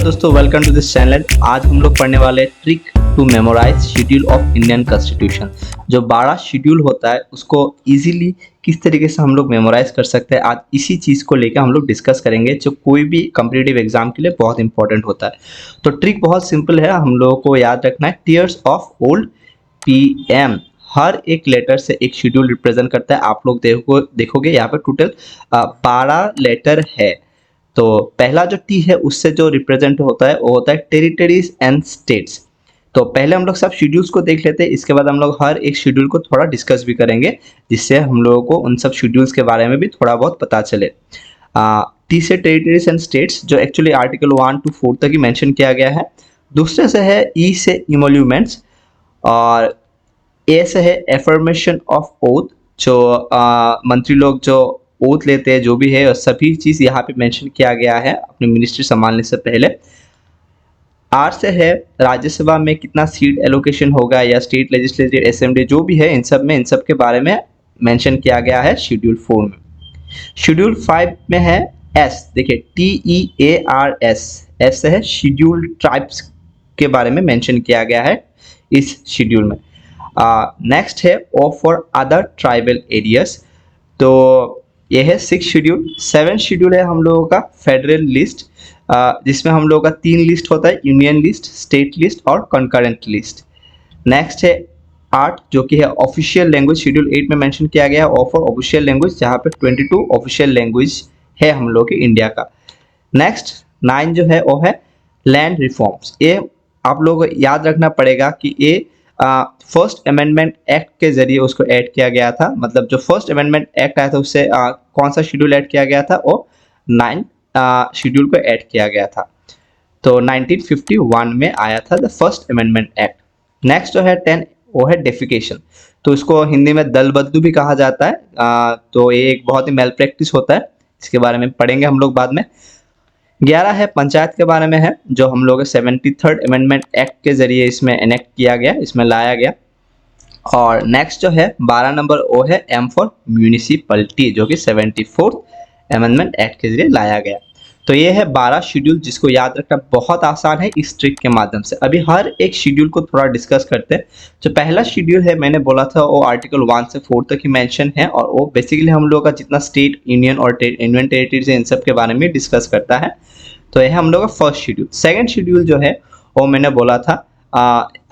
Hello दोस्तों, welcome to this channel. आज हम लोग पढ़ने वाले trick to memorise schedule of Indian constitution. जो 12 शेड्यूल होता है उसको इजीली किस तरीके से हम लोग मेमोराइज कर सकते हैं, आज इसी चीज़ को लेकर हम लोग डिस्कस करेंगे, जो कोई भी कॉम्पिटिटिव एग्जाम के लिए बहुत इंपॉर्टेंट होता है। तो ट्रिक बहुत सिंपल है, हम लोगों को याद रखना है टीयर्स ऑफ ओल्ड PM। हर एक लेटर से एक शेड्यूल रिप्रेजेंट करता है। आप लोग देखोगे यहाँ पे टोटल 12 लेटर है। तो पहला जो टी है उससे जो रिप्रेजेंट होता है वो होता है टेरिटरीज एंड स्टेट्स। तो पहले हम लोग सब शेड्यूल्स को देख लेते हैं, इसके बाद हम लोग हर एक शेड्यूल को थोड़ा डिस्कस भी करेंगे, जिससे हम लोगों को उन सब शेड्यूल्स के बारे में भी थोड़ा बहुत पता चले। टी से टेरिटरीज एंड स्टेट्स, जो एक्चुअली आर्टिकल 1 to 4 तक ही मेंशन किया गया है। दूसरे से है ई से इमोल्यूमेंट्स, और ए से है एफर्मेशन ऑफ ओथ, जो मंत्री लोग जो ओथ लेते हैं, जो भी है सभी चीज़ यहाँ पे मेंशन किया गया है अपनी मिनिस्ट्री संभालने से पहले। आर से है राज्यसभा में कितना सीट एलोकेशन होगा, या स्टेट लेजिस्लेटिव असेंबली जो भी है, इन सब के बारे में मेंशन किया गया है शेड्यूल 4 में। शेड्यूल 5 में है एस, देखिए TEARS, एस से है शेड्यूल ट्राइब्स के बारे में मेंशन किया गया है इस शेड्यूल में। नेक्स्ट है ओ फॉर अदर ट्राइबल एरियाज, तो ये है 6 शेड्यूल। 7 शेड्यूल है हम लोगों का फेडरल लिस्ट, जिसमें हम लोगों का 3 लिस्ट होता है, यूनियन लिस्ट, स्टेट लिस्ट और कंकरेंट लिस्ट। नेक्स्ट है 8, जो कि है ऑफिशियल लैंग्वेज। शेड्यूल 8 में मेंशन किया गया है ओ फॉर ऑफिशियल लैंग्वेज, जहाँ पे 22 ऑफिशियल लैंग्वेज है हम लोग के इंडिया का। नेक्स्ट 9 जो है वो है लैंड रिफॉर्म्स। ये आप लोगों को याद रखना पड़ेगा कि ये फर्स्ट अमेंडमेंट एक्ट के जरिए उसको ऐड किया गया था। मतलब जो फर्स्ट अमेंडमेंट एक्ट आया था उससे कौन सा शेड्यूल ऐड किया गया था, वो 9 शेड्यूल को ऐड किया गया था। तो 1951 में आया था the first amendment act. Next जो है 10, वो है डेफिकेशन। तो इसको हिंदी में दल बदलू भी कहा जाता है। तो ये एक बहुत ही मेल प्रैक्टिस होता है, इसके बारे में पढ़ेंगे हम लोग बाद में। 11 है पंचायत के बारे में है, जो हम लोग 73rd अमेंडमेंट एक्ट के जरिए इसमें एनेक्ट किया गया, इसमें लाया गया। और नेक्स्ट जो है 12 नंबर, वो है एम फॉर म्यूनिसिपलिटी, जो कि 74th अमेंडमेंट एक्ट के जरिए लाया गया। तो ये है 12 शेड्यूल, जिसको याद रखना बहुत आसान है इस ट्रिक के माध्यम से। अभी हर एक शेड्यूल को थोड़ा डिस्कस करते हैं। जो पहला शेड्यूल है, मैंने बोला था वो आर्टिकल 1 से 4 तक ही मेंशन है, और वो बेसिकली हम लोग का जितना स्टेट, यूनियन और यूनियन टेरिटरीज है, इन सब के बारे में डिस्कस करता है। तो यह हम लोग का फर्स्ट शेड्यूल। सेकंड शेड्यूल जो है वो मैंने बोला था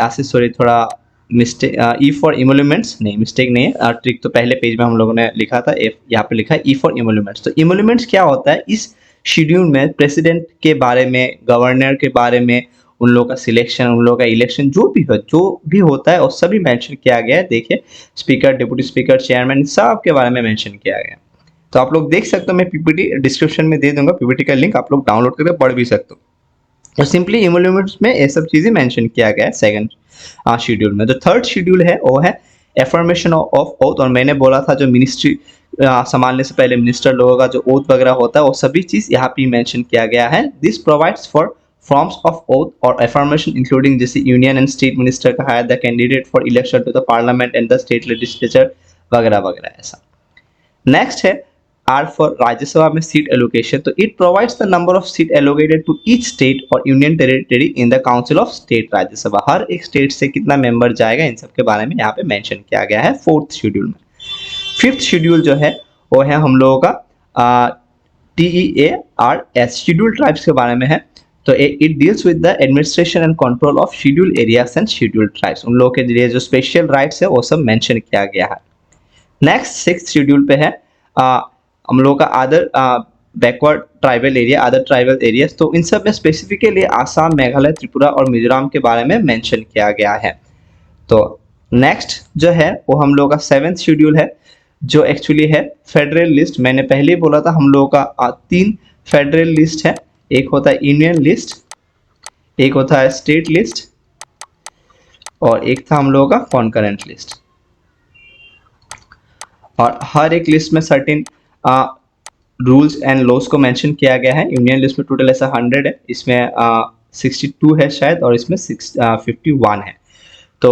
ऐसे, सॉरी थोड़ा मिस्टेक, ई फॉर इमोल्यूमेंट्स, नहीं मिस्टेक नहीं है, ट्रिक तो पहले पेज में हम लोगों ने लिखा था, यहाँ पे लिखा है ई फॉर इमोल्यूमेंट्स। तो इमोल्यूमेंट्स क्या होता है, इस शेड्यूल में प्रेसिडेंट के बारे में, गवर्नर के बारे में, उन लोगों का सिलेक्शन, उन लोगों का इलेक्शन जो भी होता है वो सभी मेंशन किया गया है। देखिए स्पीकर, डिप्टी स्पीकर, चेयरमैन, सब के बारे में मेंशन किया गया है। तो आप लोग देख सकते हो, मैं PPT डिस्क्रिप्शन में दे दूंगा, PPT का लिंक आप लोग डाउनलोड करके पढ़ भी सकते हो। तो सिंपली इमोल्यूमेंट्स में ये सब चीजें मेंशन किया गया है सेकंड शेड्यूल में। जो थर्ड शेड्यूल है वो है एफर्मेशन ऑफ ओथ, और मैंने बोला था जो मिनिस्ट्री संभालने से पहले मिनिस्टर लोगों का जो ओथ वगैरह होता है वो सभी चीज यहाँ पे मेंशन किया गया है। This provides for forms of oath और एफर्मेशन इंक्लूडिंग जैसे यूनियन एंड स्टेट मिनिस्टर का hire the candidate for election to the parliament and the state legislature वगैरह वगैरह ऐसा। नेक्स्ट है आर फॉर राज्यसभा में सीट एलोकेशन। तो it provides the number of seat allocated to each state और union territory in the council of state Rajya Sabha. हर एक state से कितना मेंबर जाएगा, इन सब के बारे में यहाँ पे मेंशन किया गया है फोर्थ शेड्यूल में। फिफ्थ शेड्यूल जो है वो है हम लोगों का TEARS, शेड्यूल ट्राइब्स के बारे में है। तो it deals with the administration and control of schedule areas and schedule tribes. उन लोगों के लिए जो स्पेशल राइट्स है वो सब मेंशन किया गया है। नेक्स्ट सिक्स्थ शेड्यूल पे है हम लोगों का other backward tribal area, other tribal areas. तो इन सब में स्पेसिफिकली आसाम, मेघालय, त्रिपुरा और मिजोरम के बारे में मेंशन किया गया है। तो नेक्स्ट जो है वो हम लोगों का 7th शेड्यूल है, जो एक्चुअली है फेडरल लिस्ट। मैंने पहले ही बोला था हम लोगों का 3 फेडरल लिस्ट है, एक होता है यूनियन लिस्ट, एक होता है स्टेट लिस्ट, और एक था हम लोगों का कॉन्करेंट लिस्ट। और हर एक लिस्ट में सर्टेन रूल्स एंड लॉस को मेंशन किया गया है। यूनियन लिस्ट में टोटल ऐसा 100 है, इसमें 62 है शायद, और इसमें 51 है। तो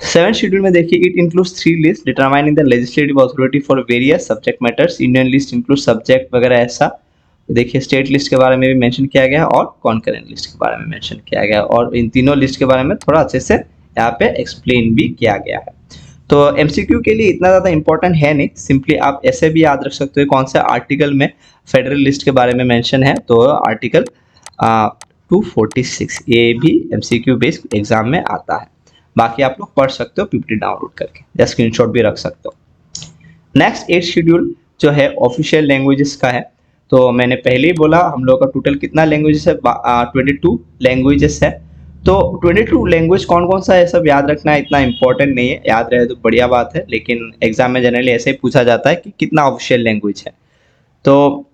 7th शेड्यूल में देखिए it includes 3 list determining the legislative authority for various subject matters. Union list include subject वगैरह ऐसा। देखिए स्टेट लिस्ट के बारे में भी मेंशन किया गया है और कॉन्करेंट लिस्ट के बारे में मेंशन किया गया है, और इन तीनों लिस्ट के बारे में थोड़ा अच्छे से यहाँ पे एक्सप्लेन भी किया गया है। तो एमसीक्यू के लिए इतना ज़्यादा इंपॉर्टेंट है नहीं, सिंपली आप ऐसे भी याद रख सकते हो कौन से आर्टिकल में फेडरल लिस्ट के बारे में मेंशन है। तो आर्टिकल 246 ये भी एमसीक्यू बेस्ड एग्जाम में आता है। बाकी आप लोग पढ़ सकते हो पीपीटी डाउनलोड करके या स्क्रीनशॉट भी रख सकते हो। नेक्स्ट 8 शेड्यूल जो है ऑफिशियल लैंग्वेजेस का है। तो मैंने पहले ही बोला हम लोग का टोटल कितना लैंग्वेजेस है, 22 लैंग्वेजेस है। तो 22 लैंग्वेज कौन कौन सा है सब याद रखना है, इतना इंपॉर्टेंट नहीं है, याद रहे तो बढ़िया बात है, लेकिन एग्जाम में जनरली ऐसे ही पूछा जाता है कि कितना ऑफिशियल लैंग्वेज है। तो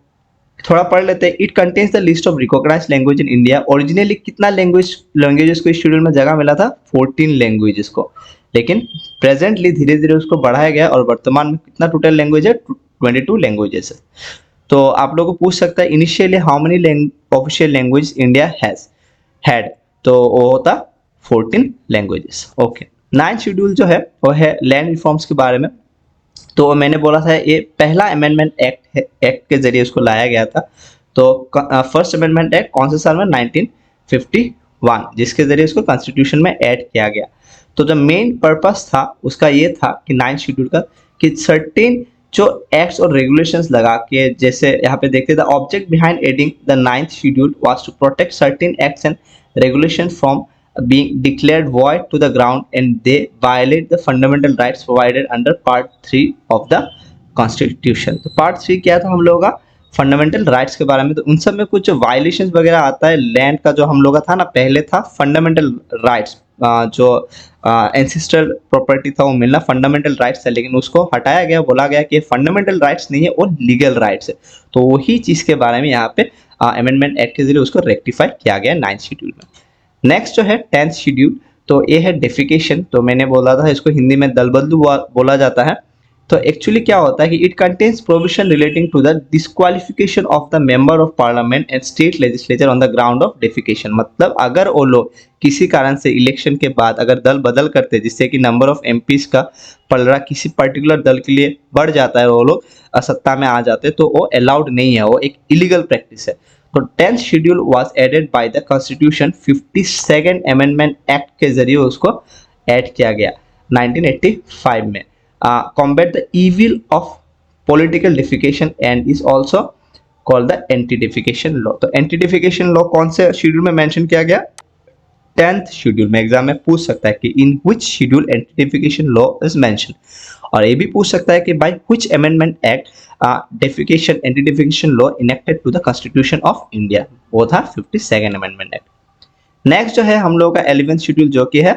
थोड़ा पढ़ लेते हैं। It contains the list of recognised language in India. Originally कितना लैंग्वेजेस को इस शेड्यूल में जगह मिला था, 14 लैंग्वेजेस को, लेकिन प्रेजेंटली धीरे धीरे उसको बढ़ाया गया और वर्तमान में कितना टोटल लैंग्वेज है, 22 लैंग्वेजेस है। तो आप लोगों को पूछ सकता है initially how many official language India had, तो वो होता 14 लैंग्वेजेस। ओके, 9th शेड्यूल जो है वो है लैंड रिफॉर्म्स के बारे में। तो मैंने बोला था ये पहला अमेंडमेंट एक्ट के जरिए उसको लाया गया था। तो फर्स्ट अमेंडमेंट एक्ट कौन से साल में, 1951, जिसके जरिए उसको कॉन्स्टिट्यूशन में ऐड किया गया। तो जो मेन पर्पस था उसका ये था कि 9th शेड्यूल का कि सर्टेन जो एक्ट्स और रेगुलेशंस लगा के, जैसे यहाँ पे देखते थे object behind adding the 9th schedule was to protect certain acts and regulation from being declared void to the ground and they violate the fundamental rights provided under part 3 of the constitution। तो part 3 क्या था हम लोगों का, fundamental rights के बारे में। तो उन सब में कुछ वायलेशंस वगैरह आता है। लैंड का जो हम लोग का था ना, पहले था फंडामेंटल राइट्स, जो एंसेस्ट्रल प्रॉपर्टी था वो मिलना फंडामेंटल राइट्स था, लेकिन उसको हटाया गया, बोला गया कि फंडामेंटल राइट्स नहीं है वो लीगल राइट्स है। तो वही चीज़ के बारे में यहाँ पे अमेंडमेंट एक्ट के जरिए उसको रेक्टिफाई किया गया 9th शेड्यूल में। नेक्स्ट जो है 10th शेड्यूल, तो ये है डेफिकेशन। तो मैंने बोला था इसको हिंदी में दलबदलू बोला जाता है। तो एक्चुअली क्या होता है कि it contains provision relating to the disqualification of the member of parliament and state legislature on the ground of defection. मतलब अगर वो लोग किसी कारण से इलेक्शन के बाद अगर दल बदल करते, जिससे कि नंबर ऑफ एमपीज का पलड़ा किसी पर्टिकुलर दल के लिए बढ़ जाता है, वो लोग सत्ता में आ जाते, तो वो अलाउड नहीं है, वो एक इलीगल प्रैक्टिस है। तो 10th schedule was added by the constitution 52nd amendment act के जरिए उसको ऐड किया गया 1985 में। Combat the evil of political defection and is also called the anti defection law. तो एंटी डिफिकेशन लॉ कौन से शेड्यूल में मेंशन किया गया, 10th शेड्यूल में। एग्जाम में पूछ सकता है कि in which schedule anti defection law is mention, और ये भी पूछ सकता है कि by which amendment act defection anti defection law enacted to the constitution of India, वो था 52nd अमेंडमेंट एक्ट। नेक्स्ट जो है हम लोगों का 11th शेड्यूल जो कि है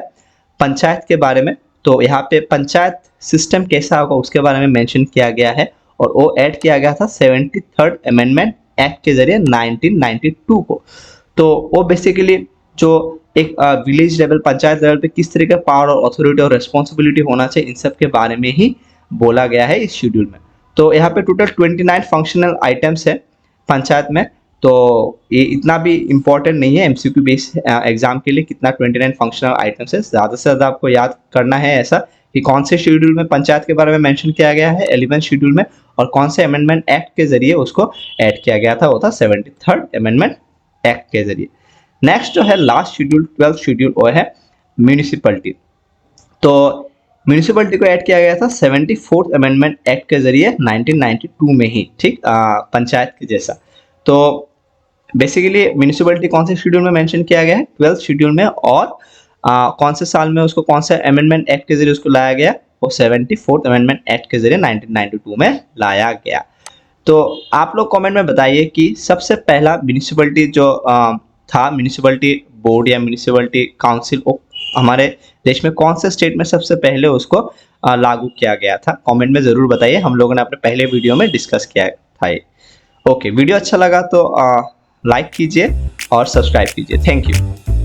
पंचायत के बारे में। तो यहाँ पे पंचायत सिस्टम कैसा होगा उसके बारे में मेंशन किया गया है, और वो ऐड किया गया था 73rd अमेंडमेंट एक्ट के जरिए 1992 को। तो वो बेसिकली जो एक विलेज लेवल, पंचायत लेवल पे किस तरह का पावर और अथॉरिटी और रिस्पॉन्सिबिलिटी होना चाहिए, इन सब के बारे में ही बोला गया है इस शेड्यूल में। तो यहाँ पे टोटल 29 फंक्शनल आइटम्स है पंचायत में। तो ये इतना भी इम्पोर्टेंट नहीं है एमसीक्यू बेस्ड एग्जाम के लिए, कितना 29 फंक्शनल आइटम्स है। ज़्यादा से ज़्यादा आपको याद करना है ऐसा कि कौन से शेड्यूल में पंचायत के बारे में मेंशन किया गया है 11th शेड्यूल में, और कौन से अमेंडमेंट एक्ट के जरिए उसको ऐड किया गया था, वो था 73rd अमेंडमेंट एक्ट के जरिए। नेक्स्ट जो है लास्ट शेड्यूल 12th शेड्यूल, वो है म्यूनिसिपलिटी। तो म्यूनिसिपलिटी को ऐड किया गया था 74th अमेंडमेंट एक्ट के जरिए 1992 में ही, ठीक, पंचायत के जैसा। तो बेसिकली म्यूनिसिपलिटी कौन से शेड्यूल में मेंशन किया गया है, 12th शेड्यूल में, और कौन से साल में उसको कौन से अमेंडमेंट एक्ट के जरिए उसको लाया गया, वो 74th अमेंडमेंट एक्ट के जरिए 1992 में लाया गया। तो आप लोग कमेंट में बताइए कि सबसे पहला म्यूनिसिपलिटी जो था, म्यूनिसिपलिटी बोर्ड या म्यूनिसिपलिटी काउंसिल, हमारे देश में कौन से स्टेट में सबसे पहले उसको लागू किया गया था। कमेंट में ज़रूर बताइए, हम लोगों ने अपने पहले वीडियो में डिस्कस किया था ये। ओके, वीडियो अच्छा लगा तो लाइक कीजिए और सब्सक्राइब कीजिए। Thank you.